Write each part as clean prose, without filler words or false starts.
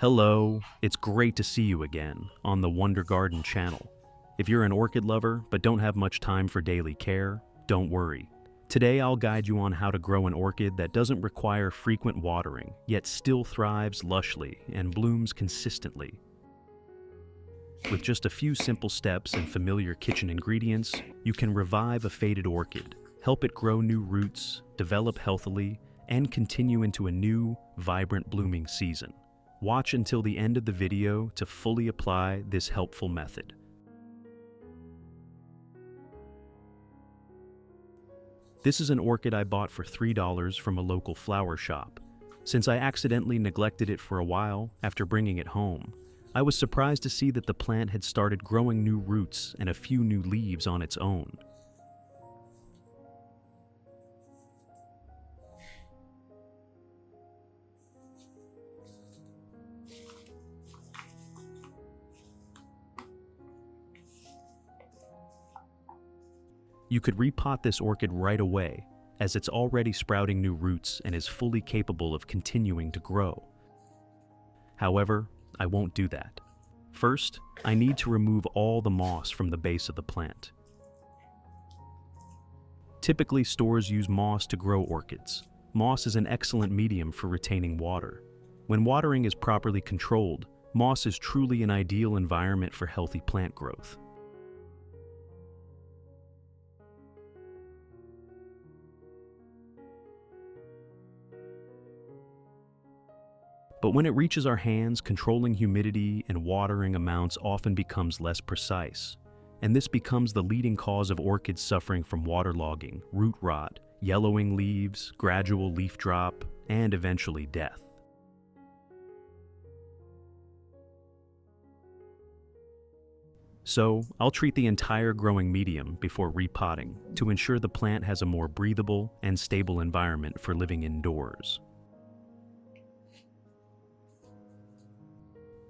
Hello, it's great to see you again on the Wonder Garden channel. If you're an orchid lover but don't have much time for daily care, don't worry. Today I'll guide you on how to grow an orchid that doesn't require frequent watering, yet still thrives lushly and blooms consistently. With just a few simple steps and familiar kitchen ingredients, you can revive a faded orchid, help it grow new roots, develop healthily, and continue into a new, vibrant blooming season. Watch until the end of the video to fully apply this helpful method. This is an orchid I bought for $3 from a local flower shop. Since I accidentally neglected it for a while after bringing it home, I was surprised to see that the plant had started growing new roots and a few new leaves on its own. You could repot this orchid right away, as it's already sprouting new roots and is fully capable of continuing to grow. However, I won't do that. First, I need to remove all the moss from the base of the plant. Typically, stores use moss to grow orchids. Moss is an excellent medium for retaining water. When watering is properly controlled, moss is truly an ideal environment for healthy plant growth. But when it reaches our hands, controlling humidity and watering amounts often becomes less precise, and this becomes the leading cause of orchids suffering from waterlogging, root rot, yellowing leaves, gradual leaf drop, and eventually death. So, I'll treat the entire growing medium before repotting to ensure the plant has a more breathable and stable environment for living indoors.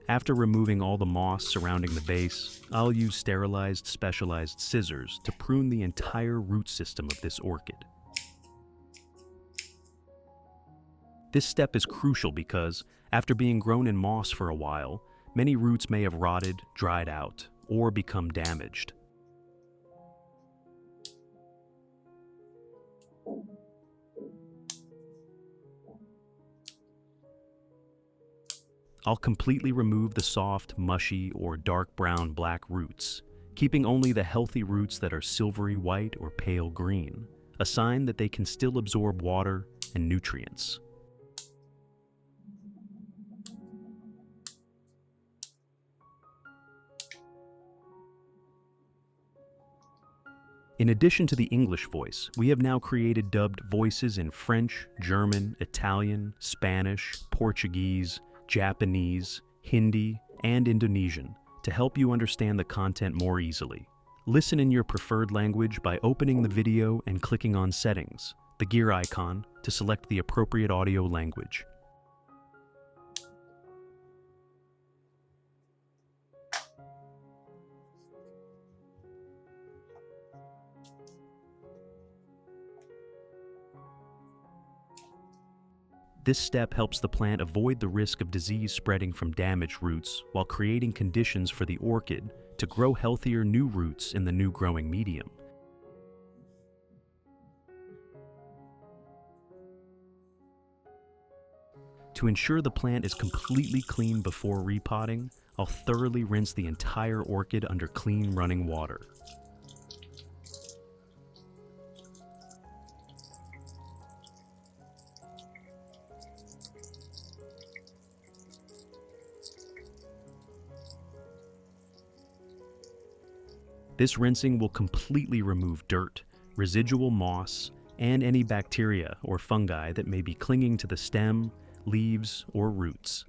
After removing all the moss surrounding the base, I'll use sterilized, specialized scissors to prune the entire root system of this orchid. This step is crucial because, after being grown in moss for a while, many roots may have rotted, dried out, or become damaged. I'll completely remove the soft, mushy, or dark brown-black roots, keeping only the healthy roots that are silvery white or pale green, a sign that they can still absorb water and nutrients. In addition to the English voice, we have now created dubbed voices in French, German, Italian, Spanish, Portuguese, Japanese, Hindi, and Indonesian to help you understand the content more easily. Listen in your preferred language by opening the video and clicking on Settings, the gear icon, to select the appropriate audio language. This step helps the plant avoid the risk of disease spreading from damaged roots while creating conditions for the orchid to grow healthier new roots in the new growing medium. To ensure the plant is completely clean before repotting, I'll thoroughly rinse the entire orchid under clean running water. This rinsing will completely remove dirt, residual moss, and any bacteria or fungi that may be clinging to the stem, leaves, or roots.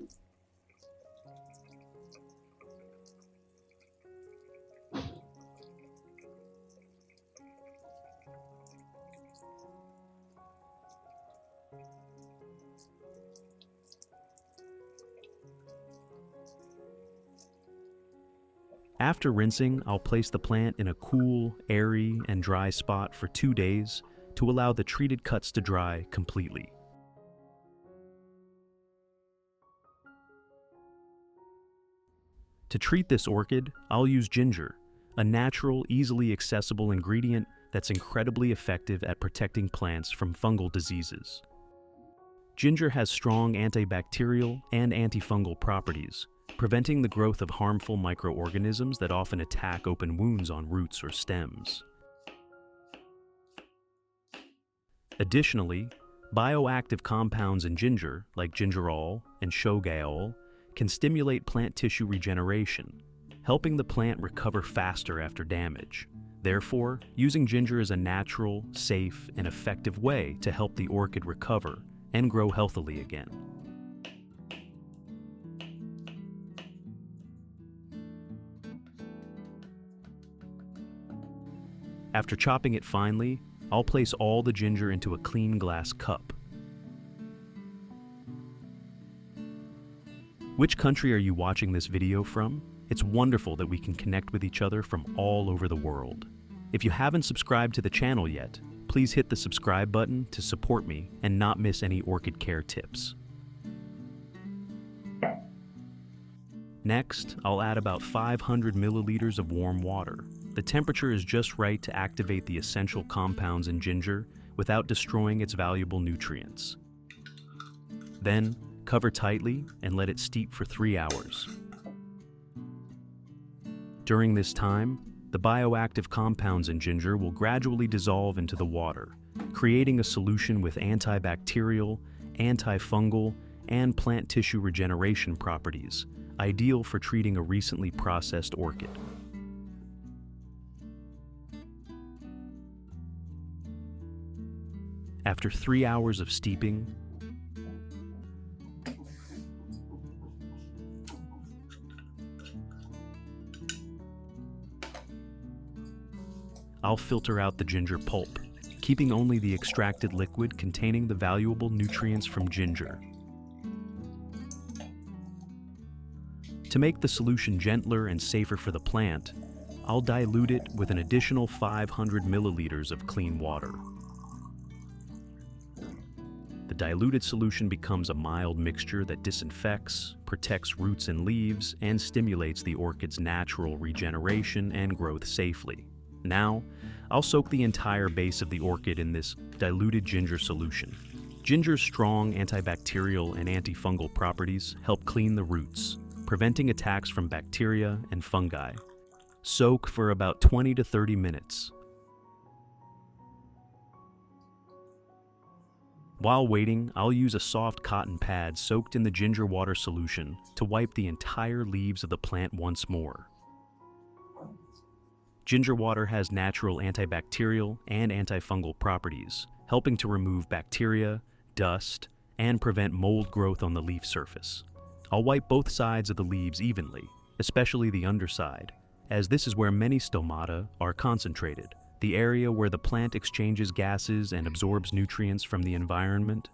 After rinsing, I'll place the plant in a cool, airy, and dry spot for 2 days to allow the treated cuts to dry completely. To treat this orchid, I'll use ginger, a natural, easily accessible ingredient that's incredibly effective at protecting plants from fungal diseases. Ginger has strong antibacterial and antifungal properties, preventing the growth of harmful microorganisms that often attack open wounds on roots or stems. Additionally, bioactive compounds in ginger, like gingerol and shogaol, can stimulate plant tissue regeneration, helping the plant recover faster after damage. Therefore, using ginger is a natural, safe, and effective way to help the orchid recover and grow healthily again. After chopping it finely, I'll place all the ginger into a clean glass cup. Which country are you watching this video from? It's wonderful that we can connect with each other from all over the world. If you haven't subscribed to the channel yet, please hit the subscribe button to support me and not miss any orchid care tips. Next, I'll add about 500 milliliters of warm water. The temperature is just right to activate the essential compounds in ginger without destroying its valuable nutrients. Then, cover tightly and let it steep for 3 hours. During this time, the bioactive compounds in ginger will gradually dissolve into the water, creating a solution with antibacterial, antifungal, and plant tissue regeneration properties, ideal for treating a recently processed orchid. After 3 hours of steeping, I'll filter out the ginger pulp, keeping only the extracted liquid containing the valuable nutrients from ginger. To make the solution gentler and safer for the plant, I'll dilute it with an additional 500 milliliters of clean water. The diluted solution becomes a mild mixture that disinfects, protects roots and leaves, and stimulates the orchid's natural regeneration and growth safely. Now, I'll soak the entire base of the orchid in this diluted ginger solution. Ginger's strong antibacterial and antifungal properties help clean the roots, preventing attacks from bacteria and fungi. Soak for about 20 to 30 minutes. While waiting, I'll use a soft cotton pad soaked in the ginger water solution to wipe the entire leaves of the plant once more. Ginger water has natural antibacterial and antifungal properties, helping to remove bacteria, dust, and prevent mold growth on the leaf surface. I'll wipe both sides of the leaves evenly, especially the underside, as this is where many stomata are concentrated, the area where the plant exchanges gases and absorbs nutrients from the environment.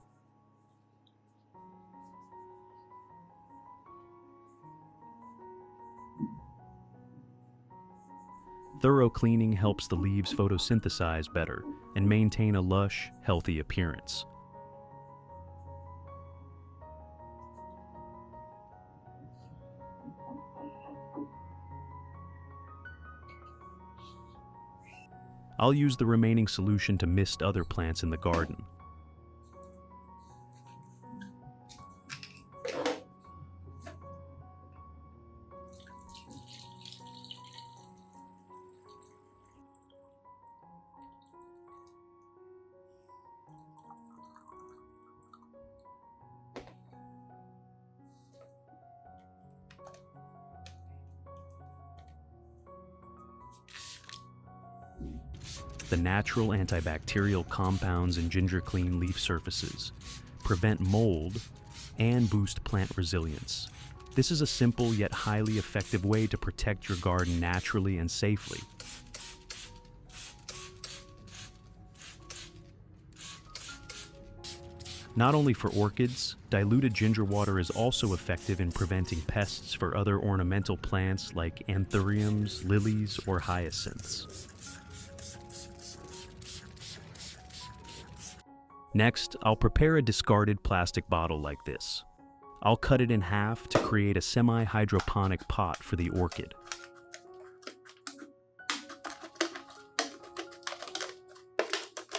Thorough cleaning helps the leaves photosynthesize better and maintain a lush, healthy appearance. I'll use the remaining solution to mist other plants in the garden. The natural antibacterial compounds in ginger clean leaf surfaces, prevent mold, and boost plant resilience. This is a simple yet highly effective way to protect your garden naturally and safely. Not only for orchids, diluted ginger water is also effective in preventing pests for other ornamental plants like anthuriums, lilies, or hyacinths. Next, I'll prepare a discarded plastic bottle like this. I'll cut it in half to create a semi-hydroponic pot for the orchid.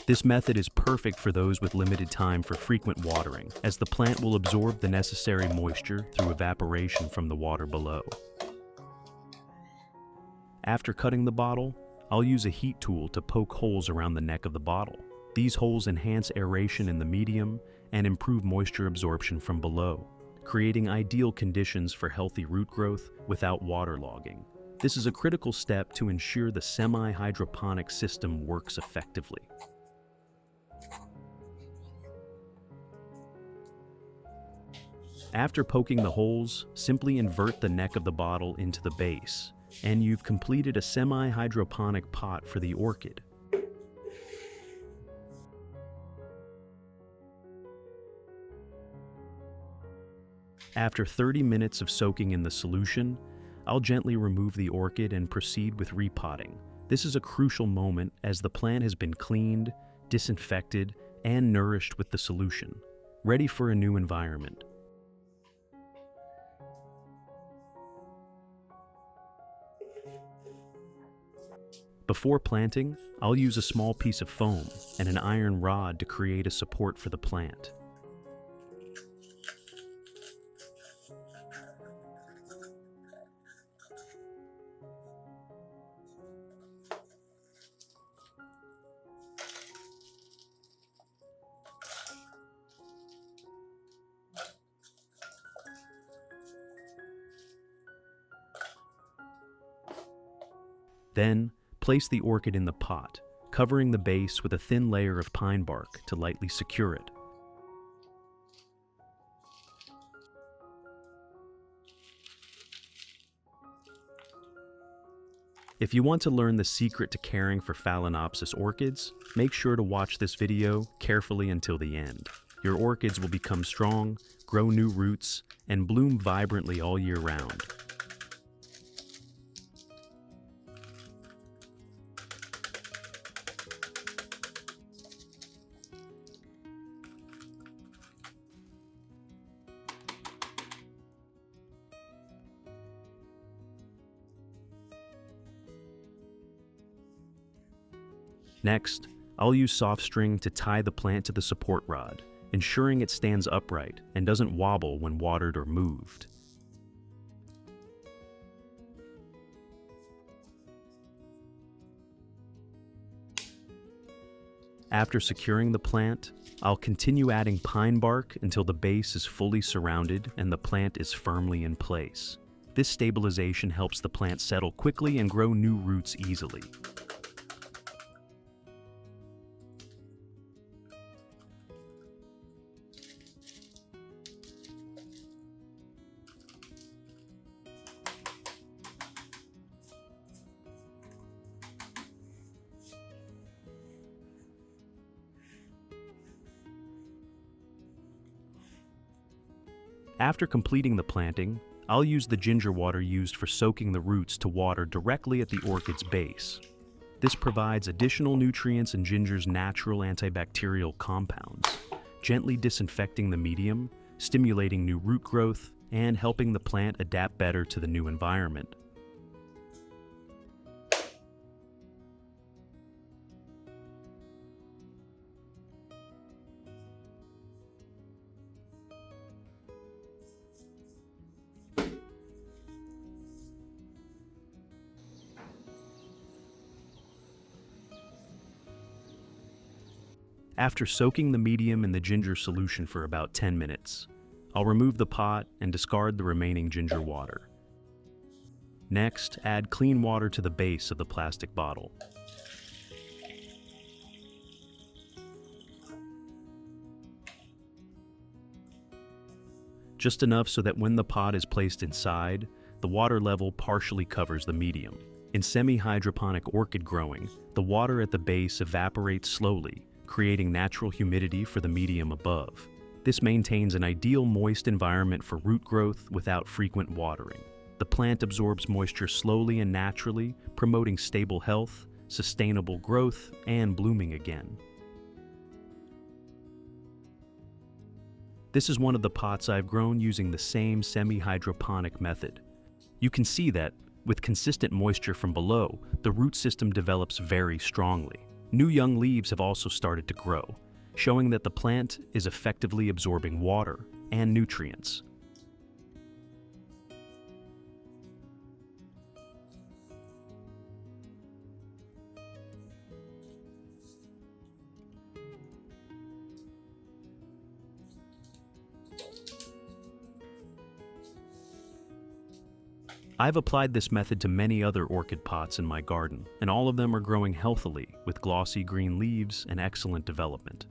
This method is perfect for those with limited time for frequent watering, as the plant will absorb the necessary moisture through evaporation from the water below. After cutting the bottle, I'll use a heat tool to poke holes around the neck of the bottle. These holes enhance aeration in the medium and improve moisture absorption from below, creating ideal conditions for healthy root growth without waterlogging. This is a critical step to ensure the semi-hydroponic system works effectively. After poking the holes, simply invert the neck of the bottle into the base, and you've completed a semi-hydroponic pot for the orchid. After 30 minutes of soaking in the solution, I'll gently remove the orchid and proceed with repotting. This is a crucial moment as the plant has been cleaned, disinfected, and nourished with the solution, ready for a new environment. Before planting, I'll use a small piece of foam and an iron rod to create a support for the plant. Then, place the orchid in the pot, covering the base with a thin layer of pine bark to lightly secure it. If you want to learn the secret to caring for Phalaenopsis orchids, make sure to watch this video carefully until the end. Your orchids will become strong, grow new roots, and bloom vibrantly all year round. Next, I'll use soft string to tie the plant to the support rod, ensuring it stands upright and doesn't wobble when watered or moved. After securing the plant, I'll continue adding pine bark until the base is fully surrounded and the plant is firmly in place. This stabilization helps the plant settle quickly and grow new roots easily. After completing the planting, I'll use the ginger water used for soaking the roots to water directly at the orchid's base. This provides additional nutrients in ginger's natural antibacterial compounds, gently disinfecting the medium, stimulating new root growth, and helping the plant adapt better to the new environment. After soaking the medium in the ginger solution for about 10 minutes, I'll remove the pot and discard the remaining ginger water. Next, add clean water to the base of the plastic bottle. Just enough so that when the pot is placed inside, the water level partially covers the medium. In semi-hydroponic orchid growing, the water at the base evaporates slowly, creating natural humidity for the medium above. This maintains an ideal moist environment for root growth without frequent watering. The plant absorbs moisture slowly and naturally, promoting stable health, sustainable growth, and blooming again. This is one of the pots I've grown using the same semi-hydroponic method. You can see that, with consistent moisture from below, the root system develops very strongly. New young leaves have also started to grow, showing that the plant is effectively absorbing water and nutrients. I've applied this method to many other orchid pots in my garden, and all of them are growing healthily with glossy green leaves and excellent development.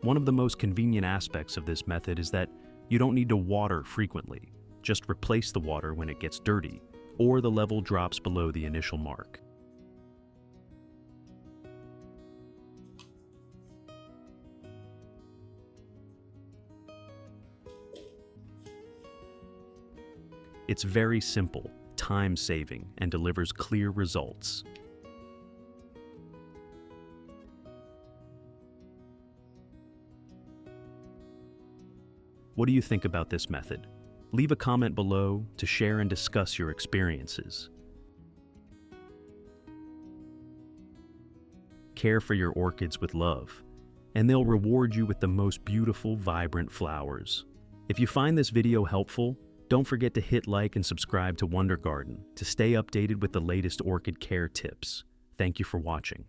One of the most convenient aspects of this method is that you don't need to water frequently. Just replace the water when it gets dirty, or the level drops below the initial mark. It's very simple, time-saving, and delivers clear results. What do you think about this method? Leave a comment below to share and discuss your experiences. Care for your orchids with love, and they'll reward you with the most beautiful, vibrant flowers. If you find this video helpful, don't forget to hit like and subscribe to Wonder Garden to stay updated with the latest orchid care tips. Thank you for watching.